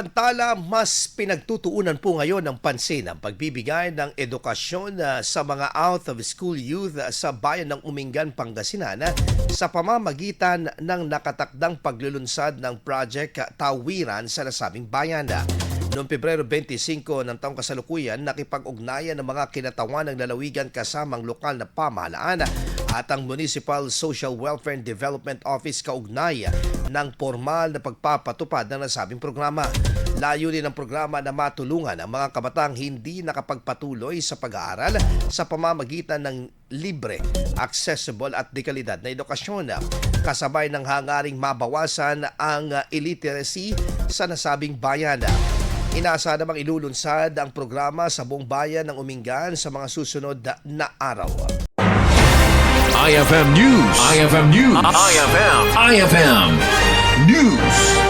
Samantala, mas pinagtutuunan po ngayon ng pansin ang pagbibigay ng edukasyon sa mga out-of-school youth sa bayan ng Umingan, Pangasinan sa pamamagitan ng nakatakdang paglulunsad ng Project Tawiran sa nasabing bayan. Noong Pebrero 25 ng taong kasalukuyan, nakipag-ugnayan ng mga kinatawan ng lalawigan kasamang lokal na pamahalaan at ang Municipal Social Welfare and Development Office kaugnay ng formal na pagpapatupad ng nasabing programa. Layunin ng programa na matulungan ang mga kabataang hindi nakapagpatuloy sa pag-aaral sa pamamagitan ng libre, accessible at dekalidad na edukasyon. Kasabay ng hangaring mabawasan ang illiteracy sa nasabing bayan. Inaasa namang ilulunsad ang programa sa buong bayan ng Umingan sa mga susunod na araw. IFM News. IFM News. IFM News.